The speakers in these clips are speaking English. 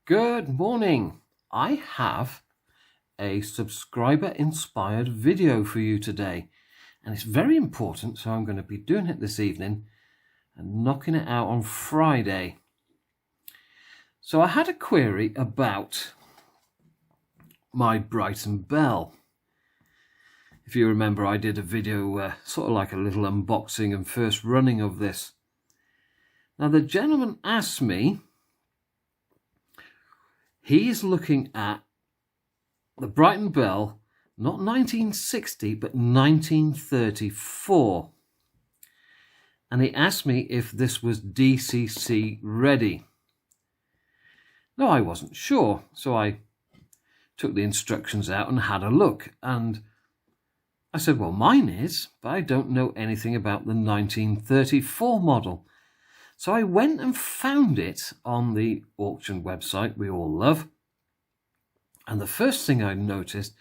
Good morning. I have a subscriber inspired video for you today, and it's very important, so I'm going to be doing it this evening and knocking it out on Friday. So I had a query about my Brighton Belle. If you remember, I did a video sort of like a little unboxing and first running of this. Now the gentleman asked me, he's looking at the Brighton Belle, not 1960, but 1934. And he asked me if this was DCC ready. No, I wasn't sure, so I took the instructions out and had a look. And I said, well, mine is, but I don't know anything about the 1934 model. So I went and found it on the auction website we all love. And the first thing I noticed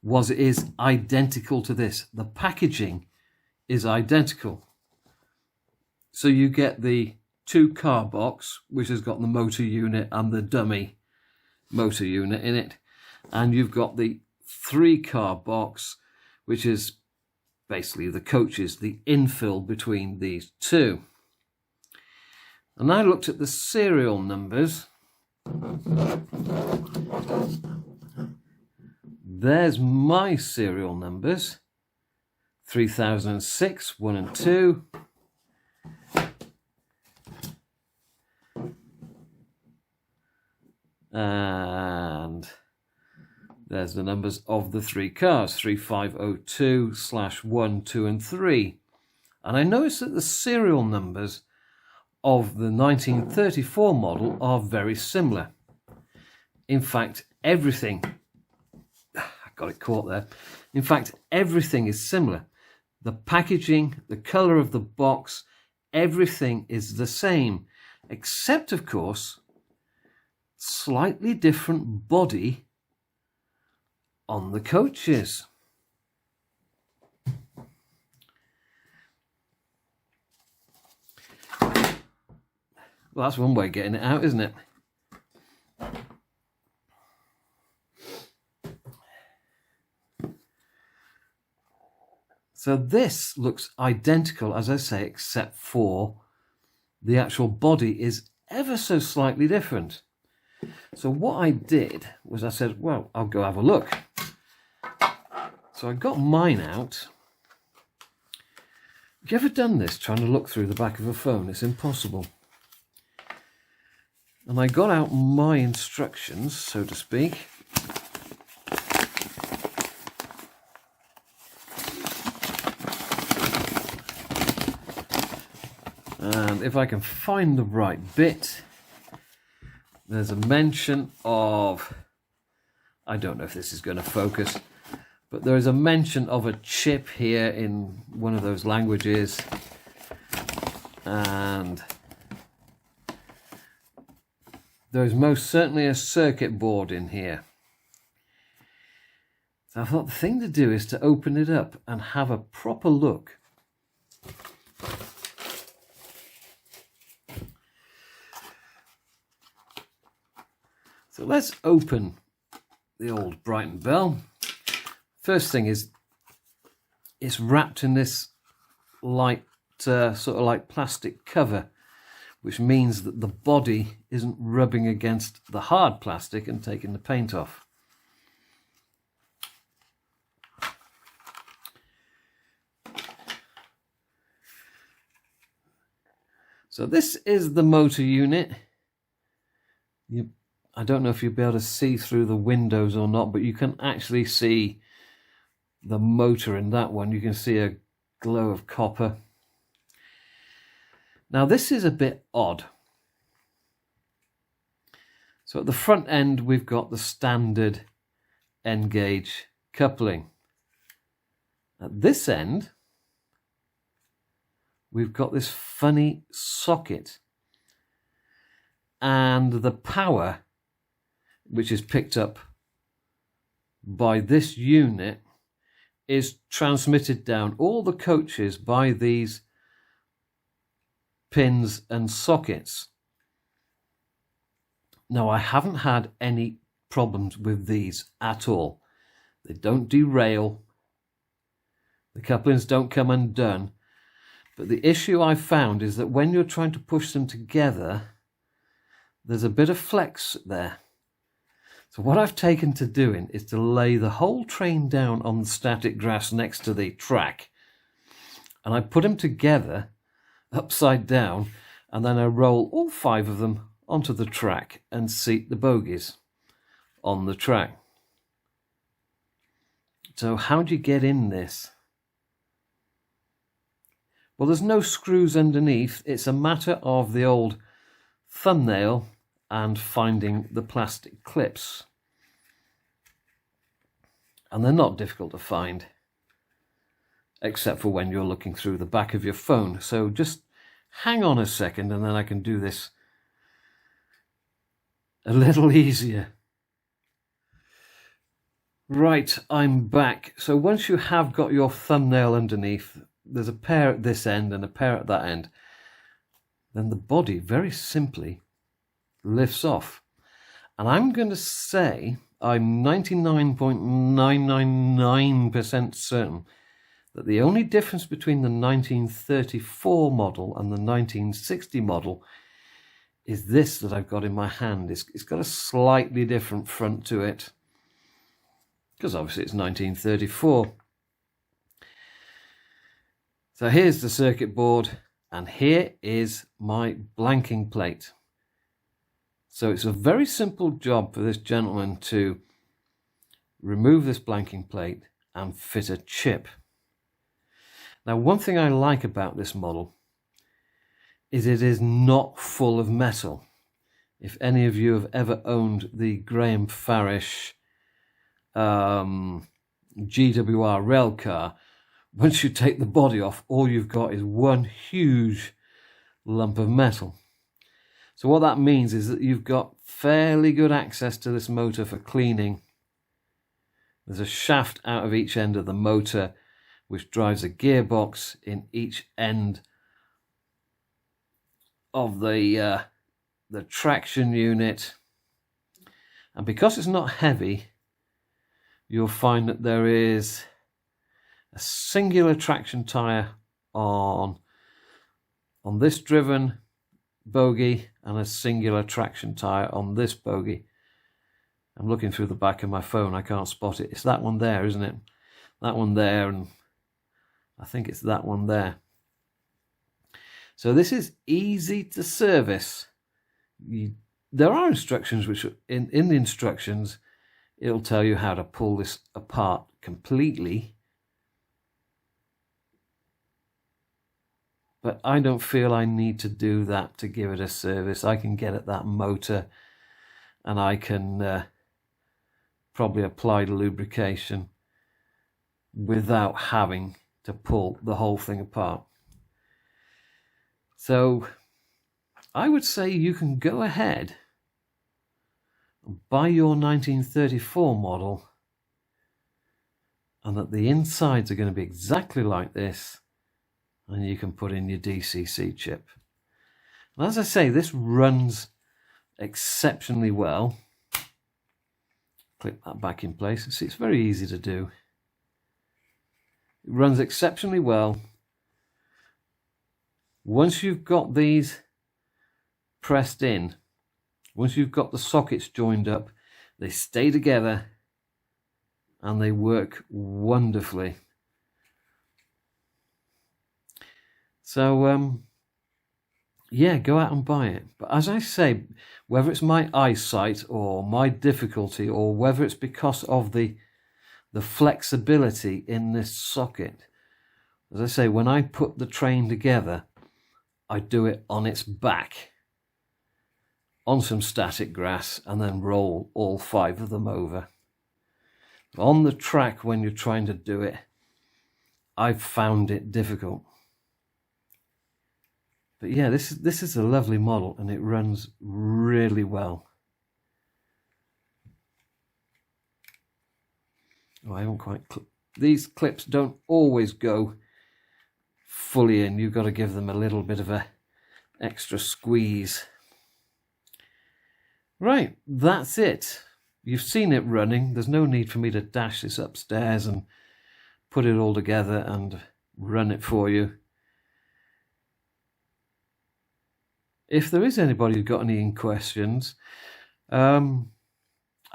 was it is identical to this. The packaging is identical. So you get the 2-car box, which has got the motor unit and the dummy motor unit in it. And you've got the 3-car box, which is basically the coaches, the infill between these two. And I looked at the serial numbers. There's my serial numbers. 3006, 1 and 2. And there's the numbers of the 3 cars, 3502/1, 2 and 3. And I noticed that the serial numbers of the 1934 model are very similar. In fact, everything, I got it caught there. In fact, everything is similar. The packaging, the color of the box, everything is the same, except of course, slightly different body on the coaches. Well, that's one way of getting it out, isn't it? So this looks identical, as I say, except for the actual body is ever so slightly different. So what I did was I said, well, I'll go have a look. So I got mine out. Have you ever done this, trying to look through the back of a phone? It's impossible. And I got out my instructions, so to speak. And if I can find the right bit, there's a mention of, I don't know if this is going to focus, but there is a mention of a chip here in one of those languages. And there's most certainly a circuit board in here. So I thought the thing to do is to open it up and have a proper look. So let's open the old Brighton Belle. First thing is, it's wrapped in this light, sort of like plastic cover, which means that the body isn't rubbing against the hard plastic and taking the paint off. So this is the motor unit. I don't know if you'll be able to see through the windows or not, but you can actually see the motor in that one. You can see a glow of copper. Now this is a bit odd. So at the front end we've got the standard N-gauge coupling. At this end we've got this funny socket, and the power, which is picked up by this unit, is transmitted down all the coaches by these pins and sockets. Now, I haven't had any problems with these at all. They don't derail. The couplings don't come undone. But the issue I've found is that when you're trying to push them together, there's a bit of flex there. So what I've taken to doing is to lay the whole train down on the static grass next to the track. And I put them together upside down, and then I roll all 5 of them onto the track and seat the bogies on the track. So how do you get in this? Well, there's no screws underneath. It's a matter of the old thumbnail and finding the plastic clips. And they're not difficult to find, except for when you're looking through the back of your phone. So just hang on a second and then I can do this a little easier. Right, I'm back. So once you have got your thumbnail underneath, there's a pair at this end and a pair at that end, then the body very simply lifts off. And I'm going to say I'm 99.999% certain that the only difference between the 1934 model and the 1960 model is this that I've got in my hand. It's got a slightly different front to it, because obviously it's 1934. So here's the circuit board, and here is my blanking plate. So it's a very simple job for this gentleman to remove this blanking plate and fit a chip. Now, one thing I like about this model is it is not full of metal. If any of you have ever owned the Graham Farish GWR rail car, once you take the body off, all you've got is one huge lump of metal. So what that means is that you've got fairly good access to this motor for cleaning. There's a shaft out of each end of the motor which drives a gearbox in each end of the traction unit. And because it's not heavy, you'll find that there is a singular traction tyre on this driven bogie and a singular traction tyre on this bogie. I'm looking through the back of my phone, I can't spot it. It's that one there, isn't it? That one there, and I think it's that one there. So this is easy to service. There are instructions which in the instructions it'll tell you how to pull this apart completely. But I don't feel I need to do that to give it a service. I can get at that motor and I can probably apply the lubrication without having to pull the whole thing apart. So I would say you can go ahead and buy your 1934 model, and that the insides are going to be exactly like this, and you can put in your DCC chip. And as I say, this runs exceptionally well. Clip that back in place. See, it's very easy to do. It runs exceptionally well. Once you've got these pressed in, once you've got the sockets joined up, they stay together and they work wonderfully. So, yeah, go out and buy it. But as I say, whether it's my eyesight or my difficulty, or whether it's because of the flexibility in this socket, as I say, when I put the train together, I do it on its back, on some static grass, and then roll all 5 of them over. On the track, when you're trying to do it, I've found it difficult. But yeah, this is a lovely model, and it runs really well. Oh, I haven't quite... These clips don't always go fully in. You've got to give them a little bit of a extra squeeze. Right, that's it. You've seen it running. There's no need for me to dash this upstairs and put it all together and run it for you. If there is anybody who's got any questions, I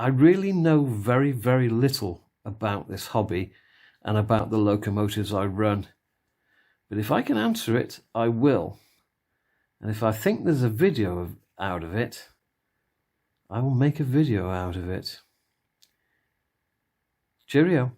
really know very, very little about this hobby and about the locomotives I run. But if I can answer it, I will. And if I think there's a video out of it, I will make a video out of it. Cheerio.